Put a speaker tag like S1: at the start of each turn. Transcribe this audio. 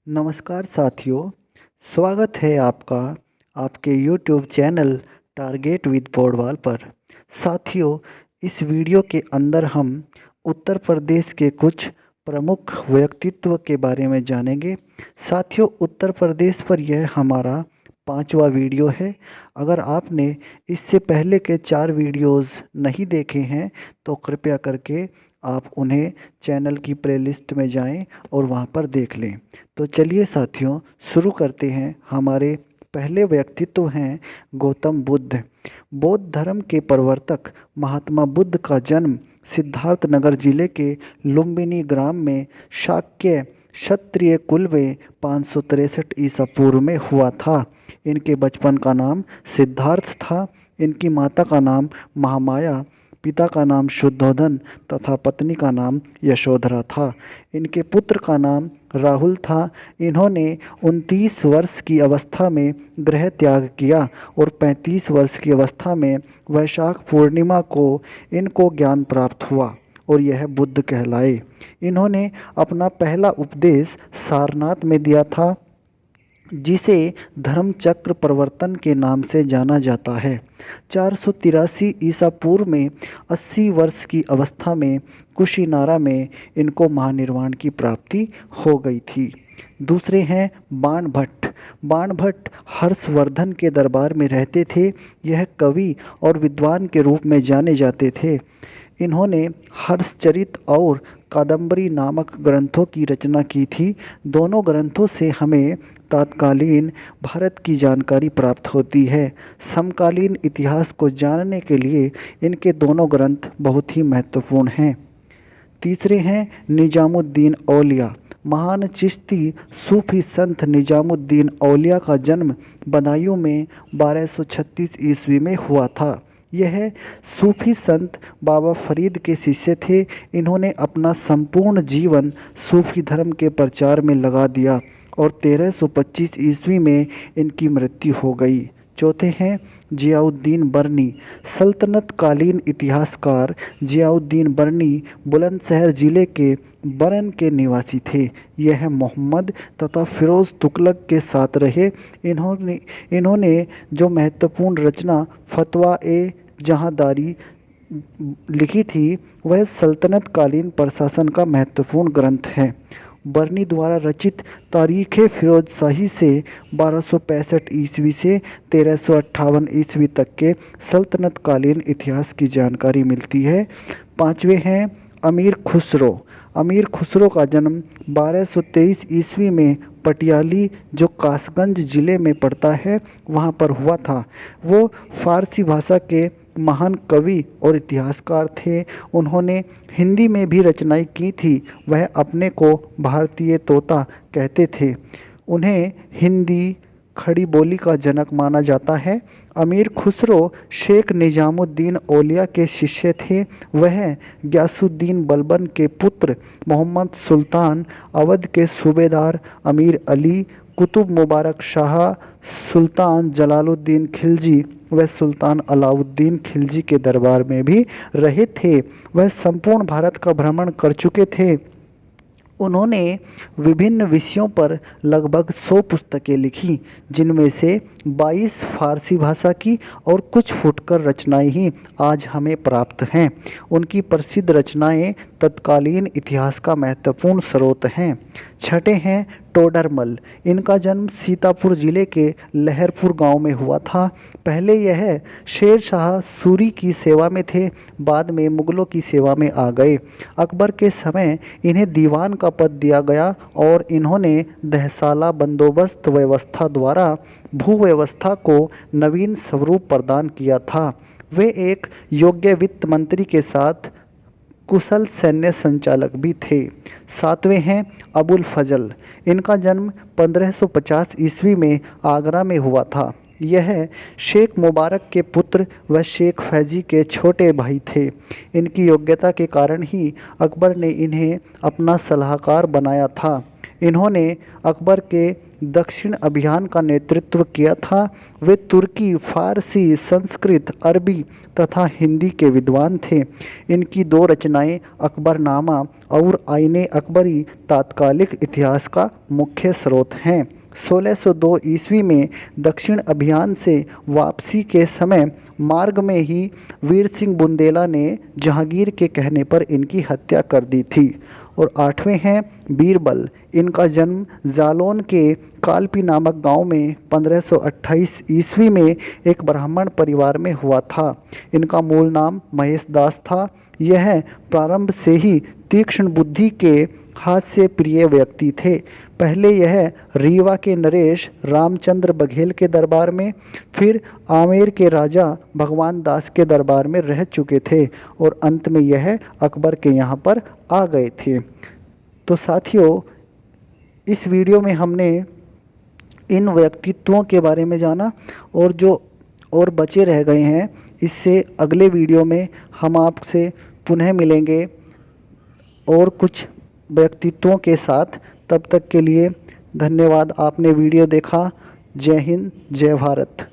S1: नमस्कार साथियों, स्वागत है आपका आपके YouTube channel target with Paudwal पर। साथियों, इस वीडियो के अंदर हम उत्तर प्रदेश के कुछ प्रमुख व्यक्तित्व के बारे में जानेंगे। साथियों, उत्तर प्रदेश पर यह हमारा 5वां वीडियो है। अगर आपने इससे पहले के 4 वीडियोज़ नहीं देखे हैं तो कृपया करके आप उन्हें चैनल की प्लेलिस्ट में जाएं और वहां पर देख लें। तो चलिए साथियों, शुरू करते हैं। हमारे पहले व्यक्तित्व हैं गौतम बुद्ध। बौद्ध धर्म के प्रवर्तक महात्मा बुद्ध का जन्म सिद्धार्थनगर जिले के लुम्बिनी ग्राम में शाक्य क्षत्रिय कुल में 563 ईसा पूर्व में हुआ था। इनके बचपन का नाम सिद्धार्थ था। इनकी माता का नाम महामाया, पिता का नाम शुद्धोधन तथा पत्नी का नाम यशोधरा था। इनके पुत्र का नाम राहुल था। इन्होंने 29 वर्ष की अवस्था में गृह त्याग किया और 35 वर्ष की अवस्था में वैशाख पूर्णिमा को इनको ज्ञान प्राप्त हुआ और यह बुद्ध कहलाए। इन्होंने अपना पहला उपदेश सारनाथ में दिया था, जिसे धर्मचक्र प्रवर्तन के नाम से जाना जाता है। 483 ईसा पूर्व में 80 वर्ष की अवस्था में कुशीनारा में इनको महानिर्वाण की प्राप्ति हो गई थी। दूसरे हैं बाण भट्ट। बाण भट्ट हर्षवर्धन के दरबार में रहते थे। यह कवि और विद्वान के रूप में जाने जाते थे। इन्होंने हर्षचरित और कादम्बरी नामक ग्रंथों की रचना की थी। दोनों ग्रंथों से हमें तत्कालीन भारत की जानकारी प्राप्त होती है। समकालीन इतिहास को जानने के लिए इनके दोनों ग्रंथ बहुत ही महत्वपूर्ण हैं। तीसरे हैं निजामुद्दीन औलिया। महान चिश्ती सूफी संत निजामुद्दीन औलिया का जन्म बदायूं में 1236 ईस्वी में हुआ था। यह सूफी संत बाबा फरीद के शिष्य थे। इन्होंने अपना संपूर्ण जीवन सूफी धर्म के प्रचार में लगा दिया और 1325 ईस्वी में इनकी मृत्यु हो गई। चौथे हैं जियाउद्दीन बर्नी। सल्तनत कालीन इतिहासकार जियाउद्दीन बर्नी बुलंदशहर जिले के बरन के निवासी थे। यह मोहम्मद तथा फिरोज़ तुगलक के साथ रहे। इन्होंने जो महत्वपूर्ण रचना फतवा ए जहांदारी लिखी थी, वह सल्तनत कालीन प्रशासन का महत्वपूर्ण ग्रंथ है। बर्नी द्वारा रचित तारीख़ फिरोज शाही से 1265 ईस्वी से 1358 ईस्वी तक के सल्तनत कालीन इतिहास की जानकारी मिलती है। पांचवें हैं अमीर खुसरो। अमीर खुसरो का जन्म 1223 ईस्वी में पटियाली, जो कासगंज जिले में पड़ता है, वहाँ पर हुआ था। वो फारसी भाषा के महान कवि और इतिहासकार थे। उन्होंने हिंदी में भी रचनाएं की थी। वह अपने को भारतीय तोता कहते थे। उन्हें हिंदी खड़ी बोली का जनक माना जाता है। अमीर खुसरो शेख निजामुद्दीन औलिया के शिष्य थे। वह गयासुद्दीन बलबन के पुत्र मोहम्मद सुल्तान, अवध के सूबेदार अमीर अली, कुतुब मुबारक शाह, सुल्तान जलालुद्दीन खिलजी व सुल्तान अलाउद्दीन खिलजी के दरबार में भी रहे थे। वह संपूर्ण भारत का भ्रमण कर चुके थे। उन्होंने विभिन्न विषयों पर लगभग 100 पुस्तकें लिखी, जिनमें से 22 फारसी भाषा की और कुछ फुटकर रचनाएं ही आज हमें प्राप्त हैं। उनकी प्रसिद्ध रचनाएं तत्कालीन इतिहास का महत्वपूर्ण स्रोत हैं। छठे हैं टोडरमल। इनका जन्म सीतापुर जिले के लहरपुर गांव में हुआ था। पहले यह शेर शाह सूरी की सेवा में थे, बाद में मुगलों की सेवा में आ गए। अकबर के समय इन्हें दीवान का पद दिया गया और इन्होंने दहसाला बंदोबस्त व्यवस्था द्वारा भू व्यवस्था को नवीन स्वरूप प्रदान किया था। वे एक योग्य वित्त मंत्री के साथ कुशल सैन्य संचालक भी थे। सातवें हैं अबुल फजल। इनका जन्म 1550 ईस्वी में आगरा में हुआ था। यह शेख मुबारक के पुत्र व शेख फैजी के छोटे भाई थे। इनकी योग्यता के कारण ही अकबर ने इन्हें अपना सलाहकार बनाया था। इन्होंने अकबर के दक्षिण अभियान का नेतृत्व किया था। वे तुर्की, फारसी, संस्कृत, अरबी तथा हिंदी के विद्वान थे। इनकी 2 रचनाएं अकबरनामा और आईने अकबरी तात्कालिक इतिहास का मुख्य स्रोत हैं। 1602 ईस्वी में दक्षिण अभियान से वापसी के समय मार्ग में ही वीर सिंह बुंदेला ने जहांगीर के कहने पर इनकी हत्या कर दी थी। और 8वें हैं बीरबल। इनका जन्म जालौन के कालपी नामक गांव में 1528 ईस्वी में एक ब्राह्मण परिवार में हुआ था। इनका मूल नाम महेश दास था। यह प्रारंभ से ही तीक्ष्ण बुद्धि के हास्य प्रिय व्यक्ति थे। पहले यह रीवा के नरेश रामचंद्र बघेल के दरबार में, फिर आमेर के राजा भगवान दास के दरबार में रह चुके थे और अंत में यह अकबर के यहाँ पर आ गए थे। तो साथियों, इस वीडियो में हमने इन व्यक्तित्वों के बारे में जाना और जो और बचे रह गए हैं, इससे अगले वीडियो में हम आपसे पुनः मिलेंगे और कुछ व्यक्तित्वों के साथ। तब तक के लिए धन्यवाद। आपने वीडियो देखा। जय हिंद, जय भारत।